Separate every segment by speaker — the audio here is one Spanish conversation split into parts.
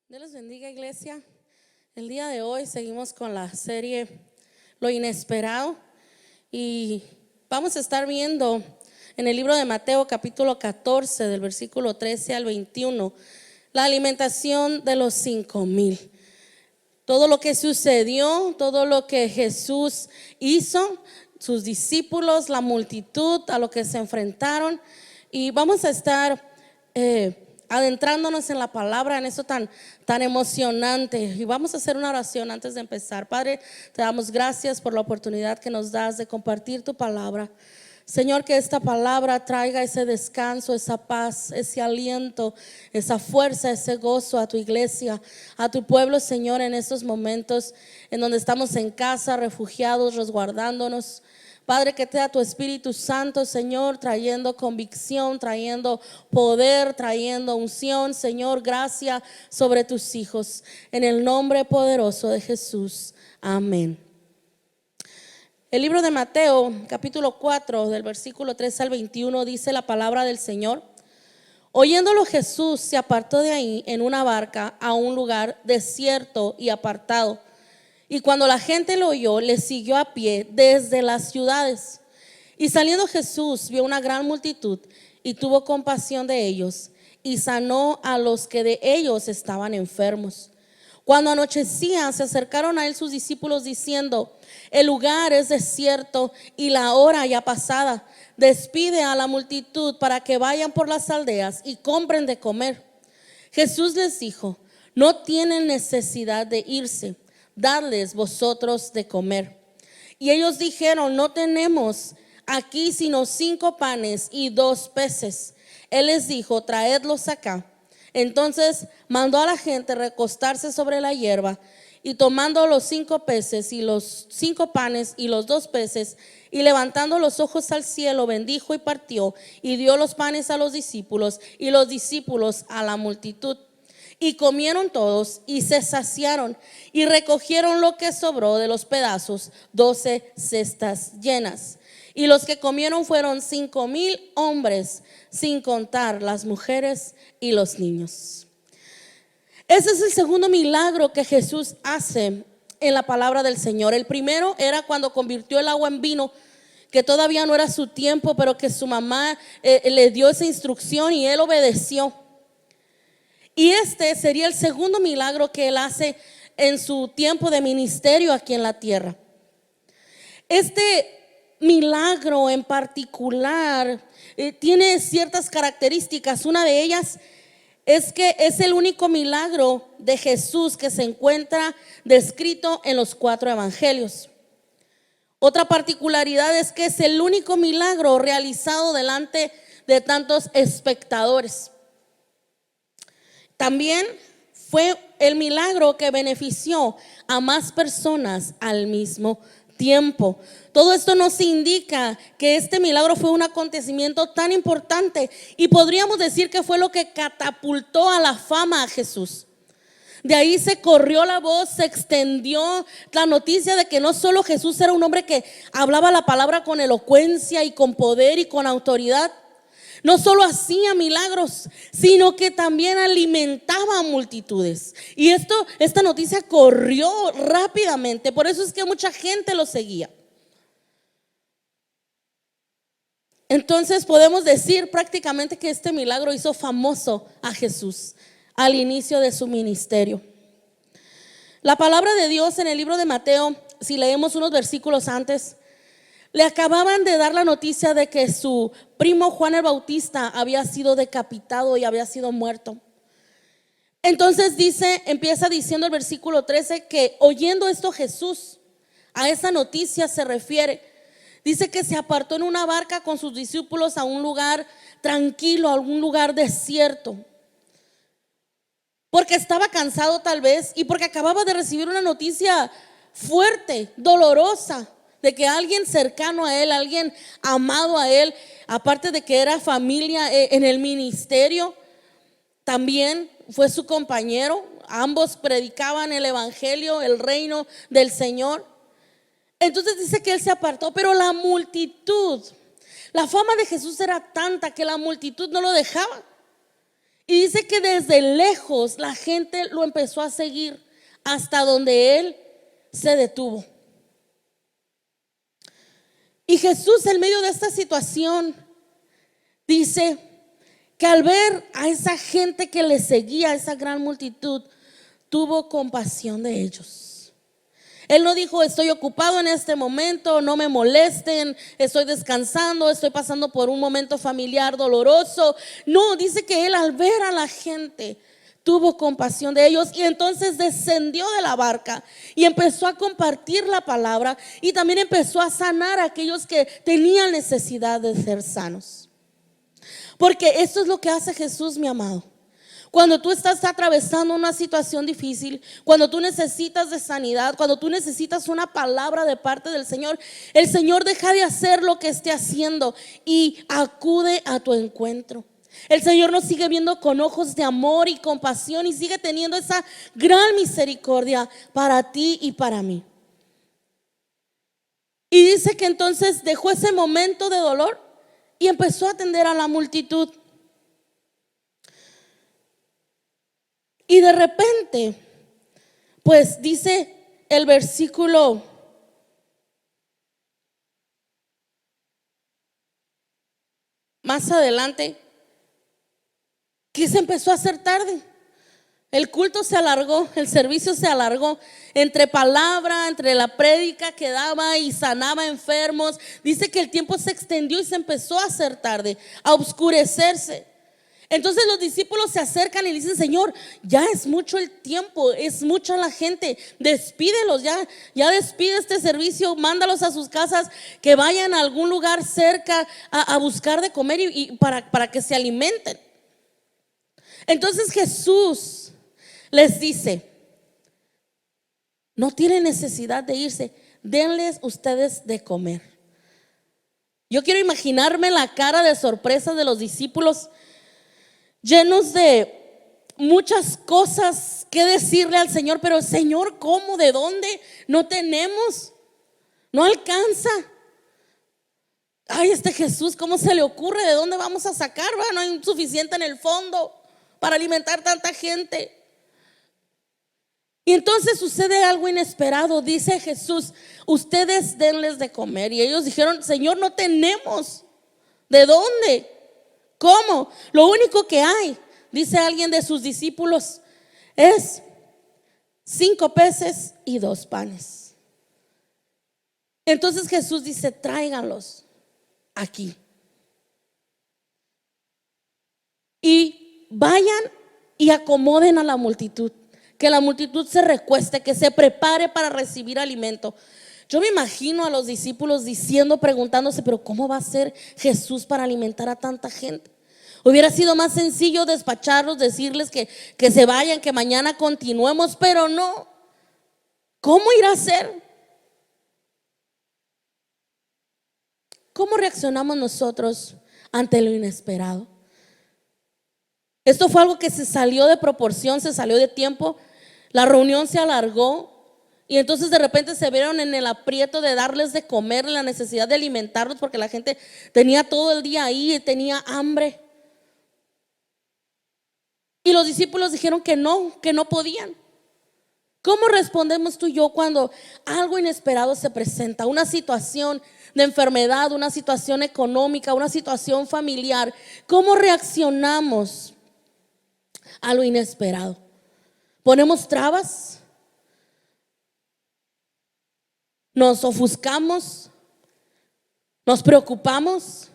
Speaker 1: Dios les bendiga, iglesia. El día de hoy seguimos con la serie Lo Inesperado y vamos a estar viendo en el libro de Mateo capítulo 14 del versículo 13 al 21 la alimentación de los 5,000. Todo lo que sucedió, todo lo que Jesús hizo, sus discípulos, la multitud a lo que se enfrentaron, y vamos a estar adentrándonos en la palabra, en eso tan emocionante. Y vamos a hacer una oración antes de empezar. Padre, te damos gracias por la oportunidad que nos das de compartir tu palabra. Señor, que esta palabra traiga ese descanso, esa paz, ese aliento, esa fuerza, ese gozo a tu iglesia, a tu pueblo, Señor, en estos momentos en donde estamos en casa, refugiados, resguardándonos. Padre, que te da tu Espíritu Santo, Señor, trayendo convicción, trayendo poder, trayendo unción, Señor, gracia sobre tus hijos. En el nombre poderoso de Jesús. Amén. El libro de Mateo, capítulo 4, del versículo 3 al 21, dice la palabra del Señor. Oyéndolo, Jesús se apartó de ahí en una barca a un lugar desierto y apartado. Y cuando la gente lo oyó, le siguió a pie desde las ciudades. Y saliendo Jesús vio una gran multitud y tuvo compasión de ellos y sanó a los que de ellos estaban enfermos. Cuando anochecía, se acercaron a él sus discípulos diciendo: el lugar es desierto y la hora ya pasada. Despide a la multitud para que vayan por las aldeas y compren de comer. Jesús les dijo: no tienen necesidad de irse, dadles vosotros de comer. Y ellos dijeron: no tenemos aquí sino 5 panes y 2 peces. Él les dijo: traedlos acá. Entonces mandó a la gente recostarse sobre la hierba, y tomando los 5 peces y los 5 panes y los 2 peces, y levantando los ojos al cielo, bendijo y partió, y dio los panes a los discípulos, y los discípulos a la multitud. Y comieron todos y se saciaron, y recogieron lo que sobró de los pedazos, 12 cestas llenas. Y los que comieron fueron 5,000 hombres, sin contar las mujeres y los niños. Ese es el segundo milagro que Jesús hace en la palabra del Señor. El primero era cuando convirtió el agua en vino, que todavía no era su tiempo, pero que su mamá le dio esa instrucción y él obedeció. Y este sería el segundo milagro que él hace en su tiempo de ministerio aquí en la tierra. Este milagro en particular tiene ciertas características. Una de ellas es que es el único milagro de Jesús que se encuentra descrito en los 4 evangelios. Otra particularidad es que es el único milagro realizado delante de tantos espectadores. También fue el milagro que benefició a más personas al mismo tiempo. Todo esto nos indica que este milagro fue un acontecimiento tan importante, y podríamos decir que fue lo que catapultó a la fama a Jesús. De ahí se corrió la voz, se extendió la noticia de que no solo Jesús era un hombre que hablaba la palabra con elocuencia y con poder y con autoridad, no solo hacía milagros, sino que también alimentaba a multitudes. Y esta noticia corrió rápidamente, por eso es que mucha gente lo seguía. Entonces podemos decir prácticamente que este milagro hizo famoso a Jesús al inicio de su ministerio. La palabra de Dios en el libro de Mateo, si leemos unos versículos antes, le acababan de dar la noticia de que su primo Juan el Bautista había sido decapitado y había sido muerto. Entonces empieza diciendo el versículo 13 que oyendo esto Jesús, a esa noticia se refiere. Dice que se apartó en una barca con sus discípulos a un lugar tranquilo, a un lugar desierto, porque estaba cansado tal vez, y porque acababa de recibir una noticia fuerte, dolorosa, de que alguien cercano a él, alguien amado a él, aparte de que era familia en el ministerio, también fue su compañero. Ambos predicaban el evangelio, el reino del Señor. Entonces dice que él se apartó, pero la multitud, la fama de Jesús era tanta que la multitud no lo dejaba. Y dice que desde lejos la gente lo empezó a seguir hasta donde él se detuvo. Y Jesús, en medio de esta situación, dice que al ver a esa gente que le seguía, a esa gran multitud, tuvo compasión de ellos. Él no dijo: estoy ocupado en este momento, no me molesten, estoy descansando, estoy pasando por un momento familiar doloroso. No, dice que él, al ver a la gente, tuvo compasión de ellos, y entonces descendió de la barca y empezó a compartir la palabra, y también empezó a sanar a aquellos que tenían necesidad de ser sanos. Porque esto es lo que hace Jesús, mi amado. Cuando tú estás atravesando una situación difícil, cuando tú necesitas de sanidad, cuando tú necesitas una palabra de parte del Señor, el Señor deja de hacer lo que esté haciendo y acude a tu encuentro. El Señor nos sigue viendo con ojos de amor y compasión, y sigue teniendo esa gran misericordia para ti y para mí. Y dice que entonces dejó ese momento de dolor y empezó a atender a la multitud. Y de repente, pues dice el versículo más adelante, que se empezó a hacer tarde. El culto se alargó, el servicio se alargó. Entre palabra, entre la prédica que daba y sanaba enfermos, dice que el tiempo se extendió y se empezó a hacer tarde, a oscurecerse. Entonces los discípulos se acercan y dicen: Señor, ya es mucho el tiempo, es mucha la gente, despídelos, ya despide este servicio, mándalos a sus casas, que vayan a algún lugar cerca a buscar de comer y para que se alimenten. Entonces Jesús les dice: no tienen necesidad de irse, denles ustedes de comer. Yo quiero imaginarme la cara de sorpresa de los discípulos, llenos de muchas cosas que decirle al Señor. Pero Señor, ¿cómo? ¿De dónde? No tenemos, no alcanza. Ay, este Jesús, ¿cómo se le ocurre? ¿De dónde vamos a sacar? No hay suficiente en el fondo para alimentar tanta gente. Y entonces sucede algo inesperado. Dice Jesús: ustedes denles de comer. Y ellos dijeron: Señor, no tenemos. ¿De dónde? ¿Cómo? Lo único que hay, dice alguien de sus discípulos, es 5 peces y 2 panes. Entonces Jesús dice: tráiganlos aquí. Y vayan y acomoden a la multitud. Que la multitud se recueste, que se prepare para recibir alimento. Yo me imagino a los discípulos diciendo, preguntándose: pero ¿cómo va a ser Jesús para alimentar a tanta gente? Hubiera sido más sencillo despacharlos, decirles que se vayan, que mañana continuemos, pero no. ¿Cómo irá a ser? ¿Cómo reaccionamos nosotros ante lo inesperado? Esto fue algo que se salió de proporción, se salió de tiempo. La reunión se alargó y entonces de repente se vieron en el aprieto de darles de comer, la necesidad de alimentarlos, porque la gente tenía todo el día ahí y tenía hambre. Y los discípulos dijeron que no podían. ¿Cómo respondemos tú y yo cuando algo inesperado se presenta? Una situación de enfermedad, una situación económica, una situación familiar. ¿Cómo reaccionamos a lo inesperado? ¿Ponemos trabas? ¿Nos ofuscamos? ¿Nos preocupamos?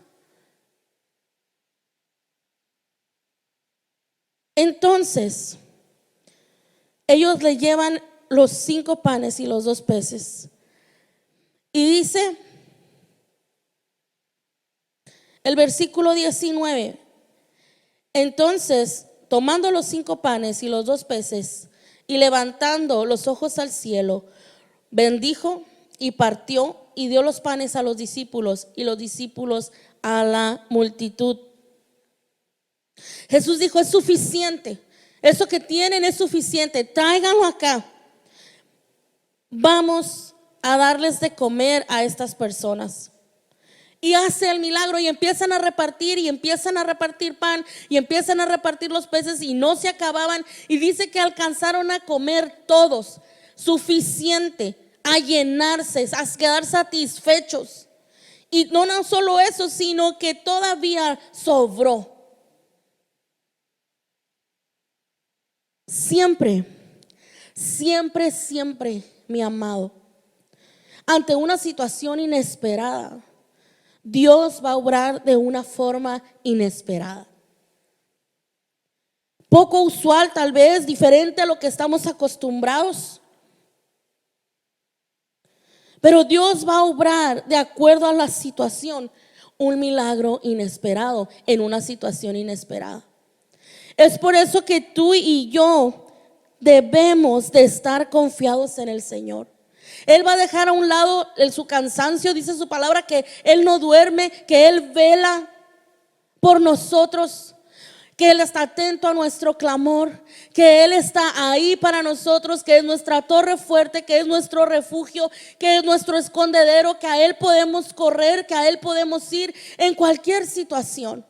Speaker 1: Entonces ellos le llevan los 5 panes y los 2 peces. Y dice el versículo 19: entonces, tomando los 5 panes y los 2 peces, y levantando los ojos al cielo, bendijo y partió y dio los panes a los discípulos y los discípulos a la multitud. Jesús dijo: es suficiente, eso que tienen es suficiente, tráiganlo acá. Vamos a darles de comer a estas personas. Y hace el milagro y empiezan a repartir pan y empiezan a repartir los peces y no se acababan. Y dice que alcanzaron a comer todos suficiente, a llenarse, a quedar satisfechos. Y no solo eso, sino que todavía sobró. Siempre, siempre, siempre, mi amado, ante una situación inesperada, Dios va a obrar de una forma inesperada. Poco usual, tal vez, diferente a lo que estamos acostumbrados. Pero Dios va a obrar de acuerdo a la situación, un milagro inesperado en una situación inesperada. Es por eso que tú y yo debemos de estar confiados en el Señor. Él va a dejar a un lado su cansancio, dice su palabra que Él no duerme, que Él vela por nosotros, que Él está atento a nuestro clamor, que Él está ahí para nosotros, que es nuestra torre fuerte, que es nuestro refugio, que es nuestro escondedero, que a Él podemos correr, que a Él podemos ir en cualquier situación.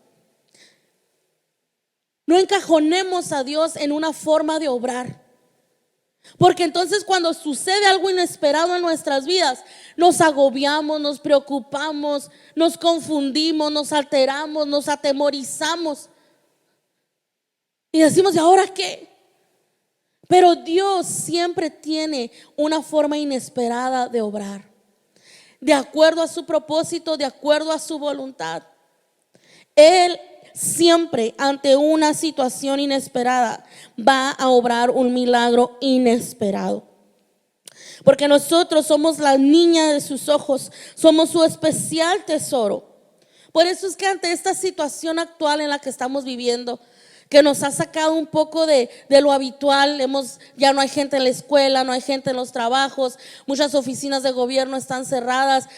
Speaker 1: No encajonemos a Dios en una forma de obrar. Porque entonces cuando sucede algo inesperado en nuestras vidas, nos agobiamos, nos preocupamos, nos confundimos, nos alteramos, nos atemorizamos. Y decimos, ¿y ahora qué? Pero Dios siempre tiene una forma inesperada de obrar, de acuerdo a su propósito, de acuerdo a su voluntad. Él siempre ante una situación inesperada va a obrar un milagro inesperado. Porque nosotros somos la niña de sus ojos, somos su especial tesoro. Por eso es que ante esta situación actual en la que estamos viviendo, que nos ha sacado un poco de lo habitual, ya no hay gente en la escuela, no hay gente en los trabajos, muchas oficinas de gobierno están cerradas,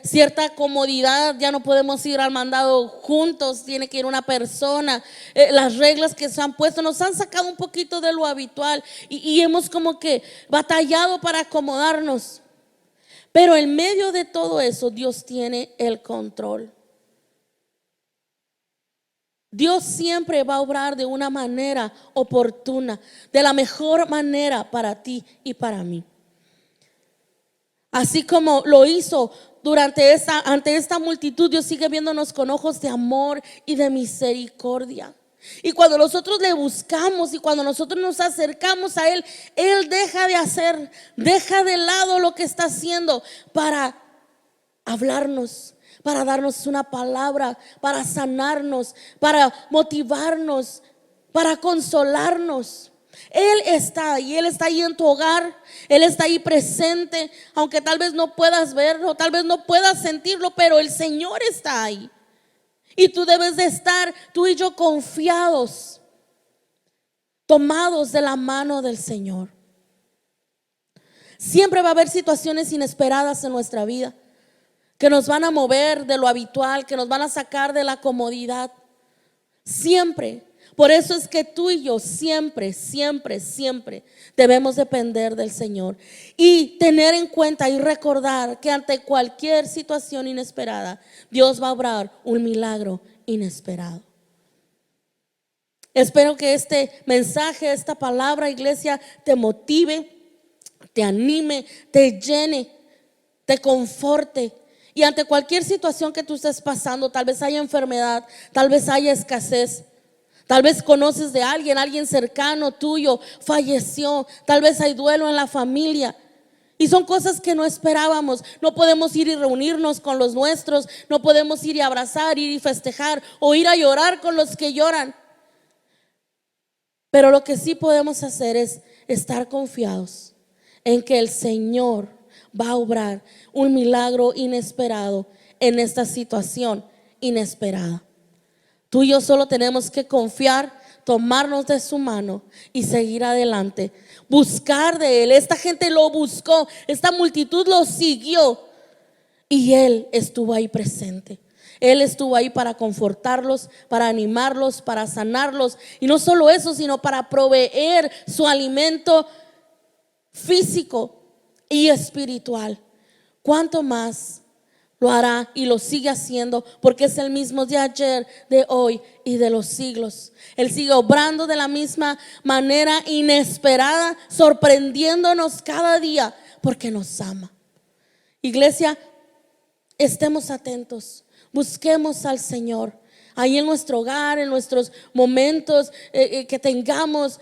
Speaker 1: cierta comodidad, ya no podemos ir al mandado juntos, tiene que ir una persona, las reglas que se han puesto nos han sacado un poquito de lo habitual y hemos como que batallado para acomodarnos. Pero en medio de todo eso, Dios tiene el control. Dios siempre va a obrar de una manera oportuna, de la mejor manera para ti y para mí. Así como lo hizo ante esta multitud, Dios sigue viéndonos con ojos de amor y de misericordia. Y cuando nosotros le buscamos y cuando nosotros nos acercamos a Él, Él deja de lado lo que está haciendo para hablarnos, para darnos una palabra, para sanarnos, para motivarnos, para consolarnos. Él está ahí en tu hogar, Él está ahí presente, aunque tal vez no puedas verlo, tal vez no puedas sentirlo, pero el Señor está ahí. Y tú debes de estar, tú y yo, confiados, tomados de la mano del Señor. Siempre va a haber situaciones inesperadas en nuestra vida que nos van a mover de lo habitual, que nos van a sacar de la comodidad. Siempre. Por eso es que tú y yo siempre, siempre, siempre debemos depender del Señor y tener en cuenta y recordar que ante cualquier situación inesperada, Dios va a obrar un milagro inesperado. Espero que este mensaje, esta palabra, iglesia, te motive, te anime, te llene, te conforte. Y ante cualquier situación que tú estés pasando, tal vez haya enfermedad, tal vez haya escasez, tal vez conoces de alguien cercano tuyo falleció, tal vez hay duelo en la familia. Y son cosas que no esperábamos. No podemos ir y reunirnos con los nuestros, no podemos ir y abrazar, ir y festejar o ir a llorar con los que lloran. Pero lo que sí podemos hacer es estar confiados en que el Señor va a obrar un milagro inesperado en esta situación inesperada. Tú y yo solo tenemos que confiar, tomarnos de su mano y seguir adelante, buscar de Él. Esta gente lo buscó, esta multitud lo siguió y Él estuvo ahí presente. Él estuvo ahí para confortarlos, para animarlos, para sanarlos. Y no solo eso, sino para proveer su alimento físico y espiritual. ¿Cuánto más lo hará y lo sigue haciendo, porque es el mismo de ayer, de hoy y de los siglos. Él sigue obrando de la misma manera inesperada, sorprendiéndonos cada día, porque nos ama. Iglesia, estemos atentos, busquemos al Señor ahí en nuestro hogar, en nuestros momentos que tengamos,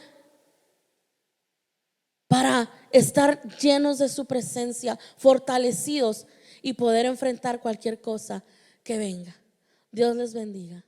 Speaker 1: para estar llenos de su presencia, fortalecidos y poder enfrentar cualquier cosa que venga. Dios les bendiga.